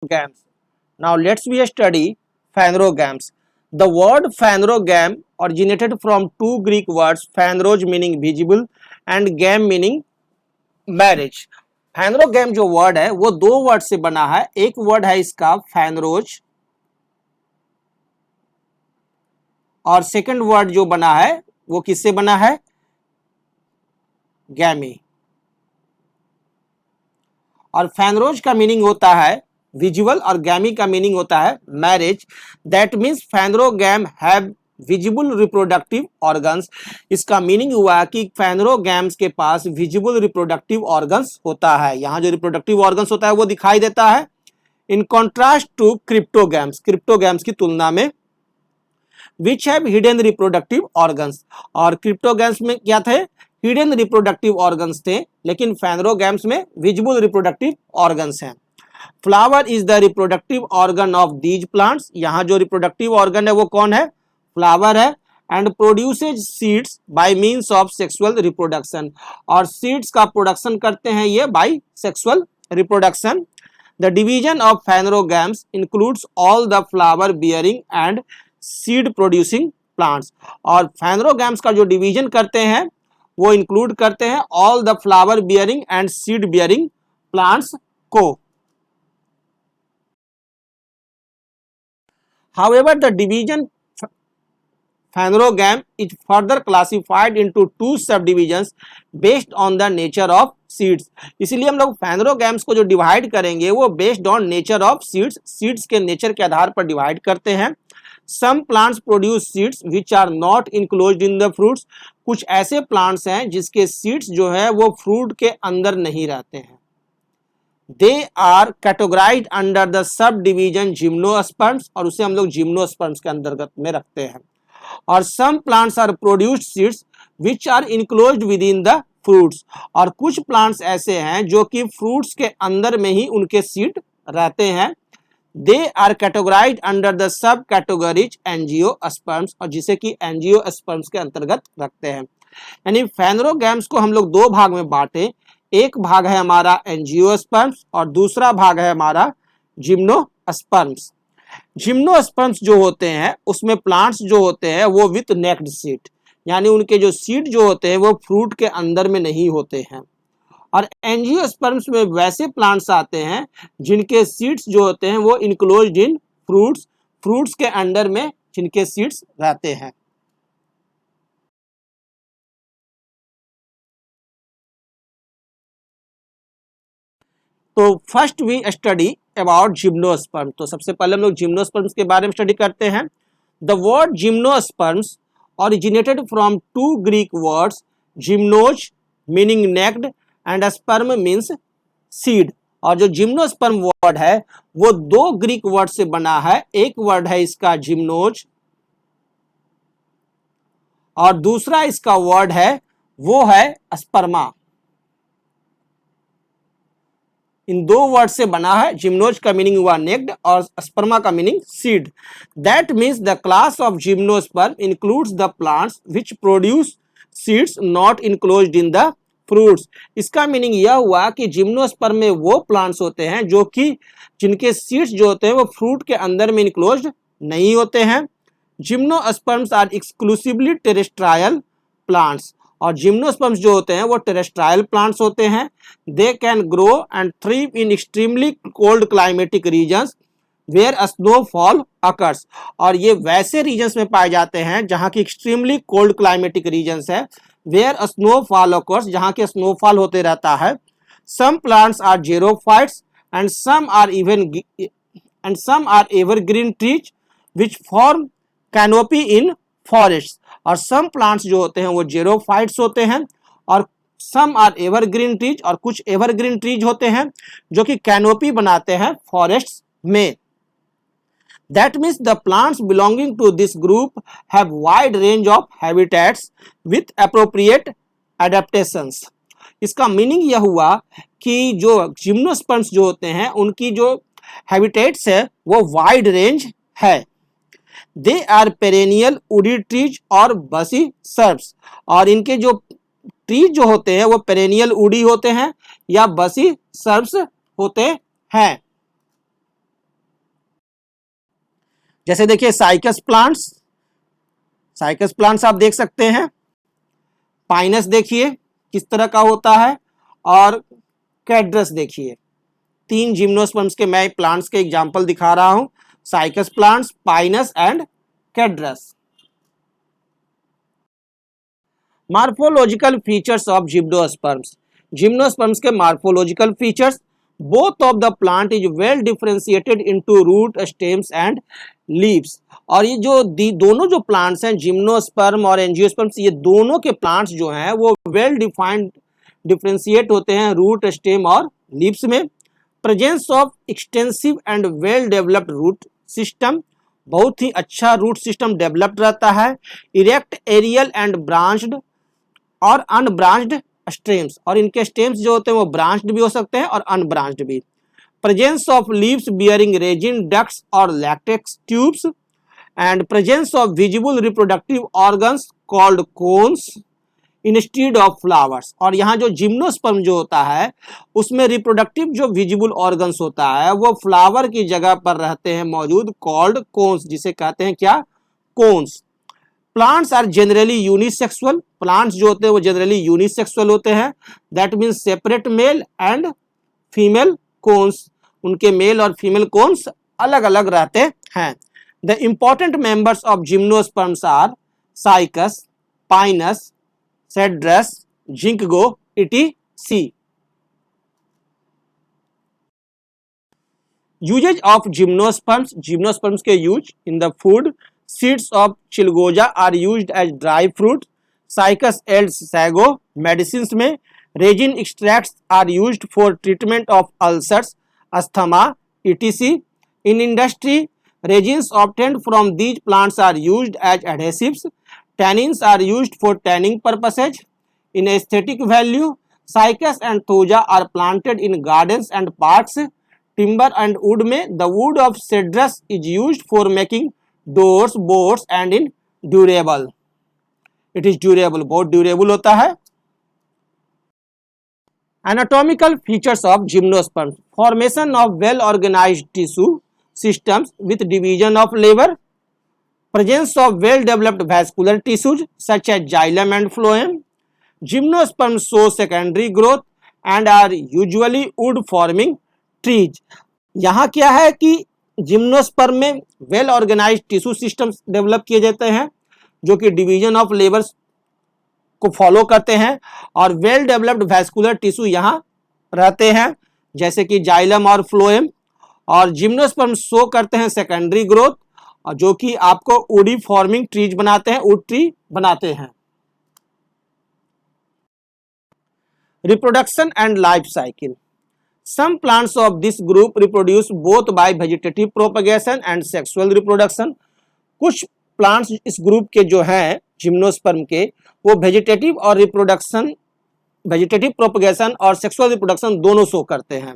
Phanerogams. Now let's we study phanerogams. The word phanerogam originated from two Greek words, phaneros meaning visible and gam meaning marriage. Phanerogam जो word है वो दो word से बना है। एक वर्ड है इसका फैनरोज और सेकंड वर्ड जो बना है वो किससे बना है? गैमी। और फैनरोज का मीनिंग होता है विजुअल और गैमी का मीनिंग होता है marriage. That means phanerogam have visible reproductive organs. इसका मीनिंग हुआ कि फैनरोगैम्स के पास विजिबल रिप्रोडक्टिव ऑर्गन्स होता है। यहां जो रिप्रोडक्टिव ऑर्गन्स होता है वो दिखाई देता है। In contrast to cryptogams, cryptogams की तुलना में, which have hidden reproductive organs. और क्रिप्टोगैम्स में क्या थे? हिडन रिप्रोडक्टिव ऑर्गन्स थे, लेकिन फैनरोगैम्स में विजिबल रिप्रोडक्टिव ऑर्गन्स हैं। Flower is the reproductive organ of these plants. यहां जो रिप्रोडक्टिव ऑर्गन है वो कौन है? फ्लावर है। And produces seeds by means of sexual reproduction. और सीड्स का प्रोडक्शन करते हैं ये by sexual reproduction. The division of phanerogams includes all the flower bearing and seed producing plants. और फैनरोगैम्स का जो डिवीजन करते हैं वो इंक्लूड करते हैं all the flower bearing and seed bearing plants को। However, the division phanerogam is further classified into two subdivisions based on the nature of seeds. इसलिए हम लोग फैनरोगैम्स को जो डिवाइड करेंगे वो based on nature of seeds, seeds के nature के आधार पर डिवाइड करते हैं। Some plants produce seeds which are not enclosed in the fruits. कुछ ऐसे प्लांट्स हैं जिसके सीड्स जो है वो फ्रूट के अंदर नहीं रहते हैं। They are categorised under the sub division gymnosperms, और उसे हम लोग जिम्नोस्पर्म्स के अंतर्गत में रखते हैं। और सम plants are produced seeds which are enclosed within the fruits. और कुछ प्लांट्स ऐसे हैं जो कि फ्रूट्स के अंदर में ही उनके सीड रहते हैं। They are categorised under the sub categories angiosperms, और जिसे कि एंजियोस्पर्म्स के अंतर्गत रखते हैं। यानी फैनरोगैम्स को हम लोग दो भाग में बांटे। एक भाग है हमारा एंजियोस्पर्म्स और दूसरा भाग है हमारा जिम्नोस्पर्म्स। जिम्नोस्पर्म्स जो होते हैं उसमें प्लांट्स जो होते हैं वो विथ नेक्ड सीड, यानी उनके जो सीड जो होते हैं वो फ्रूट के अंदर में नहीं होते हैं। और एंजियोस्पर्म्स में वैसे प्लांट्स आते हैं जिनके सीड्स जो होते हैं वो इनक्लोज्ड इन फ्रूट्स, फ्रूट्स के अंडर में जिनके सीड्स रहते हैं। तो first we study about gymnosperm. तो सबसे पहले हम लोग जिम्नोस्पर्म्स के बारे में स्टडी करते हैं। The word gymnosperms originated from two Greek words, gymnos meaning necked and sperm means seed। और जो जिम्नोस्पर्म वर्ड है वो दो ग्रीक वर्ड से बना है। एक वर्ड है इसका जिम्नोज और दूसरा इसका वर्ड है वो है स्पर्मा। इन दो वर्ड से बना है। जिम्नोज का मीनिंग हुआ नेक्ड और स्पर्मा का meaning seed. That means the class of gymnosperm includes the plants which produce seeds not enclosed in the fruits. इसका मीनिंग यह हुआ कि जिम्नोस्पर्म में वो प्लांट्स होते हैं जो कि जिनके सीड्स जो होते हैं वो फ्रूट के अंदर में इनक्लोज्ड नहीं होते हैं। Gymnosperms are exclusively terrestrial plants. और जिम्नोस्पर्म्स जो होते हैं वो टेरेस्ट्रायल प्लांट्स होते हैं। They can grow and thrive in extremely cold climatic regions where snowfall occurs. और ये वैसे रीजन्स में पाए जाते हैं जहां की एक्सट्रीमली कोल्ड क्लाइमेटिक रीजन्स है, वेयर स्नोफॉल अकर्स, जहां के स्नोफॉल होते रहता है। Some plants are xerophytes and some are evergreen trees which form canopy in forest. और सम प्लांट्स जो होते हैं वो जेरोफाइट्स होते हैं और सम आर एवरग्रीन ट्रीज, और कुछ एवरग्रीन ट्रीज होते हैं जो कि कैनोपी बनाते हैं फॉरेस्ट में। That means the plants belonging to this group have wide range of habitats with appropriate adaptations। इसका मीनिंग यह हुआ कि जो जिम्नोस्पर्म्स जो होते हैं उनकी जो हैबिटेट्स है वो वाइड रेंज है। They are perennial woody trees और बसी सर्ब्स। और इनके जो ट्रीज जो होते हैं वो पेरेनियल वुडी होते हैं या बसी सर्ब्स होते हैं। जैसे देखिए साइकस प्लांट्स आप देख सकते हैं, पाइनस देखिए किस तरह का होता है, और कैड्रस देखिए। 3 जिम्नोस्पर्म्स के मैं प्लांट्स के एग्जांपल दिखा रहा हूं, Cycas plants, Pinus and Cedrus. Morphological features of gymnosperms. Gymnosperms के morphological features, both of the plant is well differentiated into root, stems and leaves. और ये जो दोनों जो प्लांट्स हैं, जिम्नोस्पर्म और एंजियोस्पर्म्स, ये दोनों के प्लांट्स जो हैं वो वेल डिफाइंड डिफरेंशिएट होते हैं रूट, स्टेम और लीव्स में। Presence of extensive and well developed root system, बहुत ही अच्छा रूट सिस्टम डेवलप्ड रहता है। इरेक्ट, एरियल एंड ब्रांच्ड और अनब्रांच्ड स्टेम्स, और इनके स्टेम्स जो होते हैं वो ब्रांच्ड भी हो सकते हैं और अनब्रांच्ड भी। Presence of leaves bearing resin ducts और latex tubes, and presence of visible reproductive organs called cones instead of flowers. और यहाँ जो जिम्नोस्पर्म जो होता है उसमें रिप्रोडक्टिव जो विजिबल ऑर्गन्स होता है वो फ्लावर की जगह पर रहते हैं मौजूद, कॉल्ड कोन्स, जिसे कहते हैं क्या, cones. Plants are generally unisexual, plants जो होते हैं वो जनरली यूनिसेक्सुअल होते हैं, that means separate male and female cones, उनके मेल और फीमेल कोन्स अलग अलग रहते हैं। The important members of gymnosperms are Cycas, Pinus, Cedrus, Ginkgo, etc. Uses of gymnosperms, gymnosperms के use in the food, seeds of chilgoza are used as dry fruit, Cycas yields sago medicine में, resin extracts are used for treatment of ulcers, asthma, etc. In industry, resins obtained from these plants are used as adhesives, tannins are used for tanning purposes. In aesthetic value, cycas and thoja are planted in gardens and parks. Timber and wood में the wood of cedrus is used for making doors, boards and in durable. It is durable, बहुत durable होता है। Anatomical features of gymnosperms: formation of well organized tissue systems with division of labor, presence of well developed vascular tissues such as xylem and phloem. Gymnosperms show secondary growth and are usually wood forming trees. यहाँ क्या है कि gymnosperm में well organised tissue systems develop किए जाते हैं जो कि डिवीजन ऑफ लेबर्स को फॉलो करते हैं, और वेल डेवलप्ड वैस्कुलर टिश्यू यहाँ रहते हैं जैसे कि जाइलम और फ्लोएम। और जिम्नोस्पर्म शो करते हैं सेकेंडरी ग्रोथ, जो कि आपको वुडी फॉर्मिंग ट्रीज बनाते हैं, वुड ट्री बनाते हैं। Reproduction and life cycle, some plants of this group reproduce both by vegetative propagation and sexual reproduction. कुछ प्लांट्स इस ग्रुप के जो हैं जिम्नोस्पर्म के, वो वेजिटेटिव और रिप्रोडक्शन, वेजिटेटिव प्रोपगेशन और सेक्सुअल रिप्रोडक्शन दोनों शो करते हैं।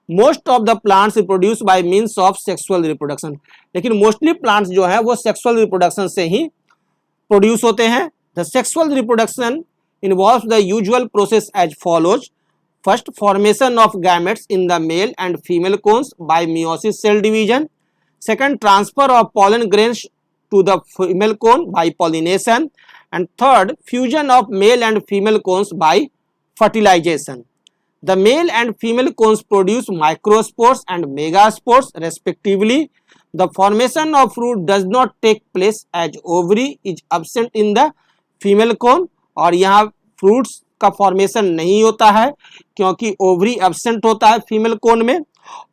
Most of the plants reproduce by means of sexual reproduction, लेकिन मोस्टली प्लांट्स जो है वो सेक्सुअल रिप्रोडक्शन से ही प्रोड्यूस होते हैं। The sexual reproduction involves the usual process as follows: first, formation of gametes in the male and female cones by meiosis cell division. Second, transfer of pollen grains to the female cone by pollination. And third, fusion of male and female cones by fertilization. The male and female cones produce microspores and megaspores respectively. The formation of fruit does not take place as ovary is absent in the female cone. और यहाँ fruits का formation नहीं होता है क्योंकि ovary absent होता है female cone में.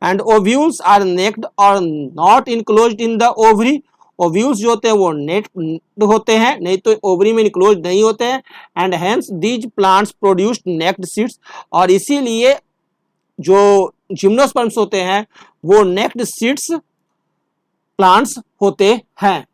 And ovules are naked or not enclosed in the ovary. Ovules जो होते हैं वो नेक्ड होते हैं, नहीं तो ओवरी में इनक्लोज नहीं होते हैं। And hence these plants produced naked seeds, और इसीलिए जो जिम्नोस्पर्म्स होते हैं वो नेक्ड सीड्स प्लांट्स होते हैं।